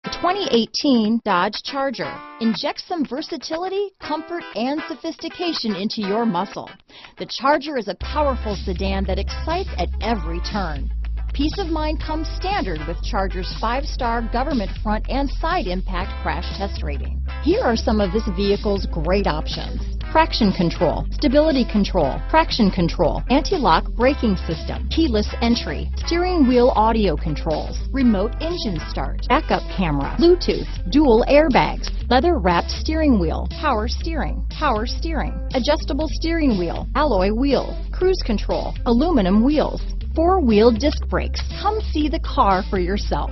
The 2018 Dodge Charger. Inject some versatility, comfort, and sophistication into your muscle. The Charger is a powerful sedan that excites at every turn. Peace of mind comes standard with Charger's 5-star government front and side impact crash test rating. Here are some of this vehicle's great options: traction control, stability control, traction control, anti-lock braking system, keyless entry, steering wheel audio controls, remote engine start, backup camera, Bluetooth, dual airbags, leather-wrapped steering wheel, power steering, adjustable steering wheel, alloy wheels, cruise control, aluminum wheels, 4-wheel disc brakes. Come see the car for yourself.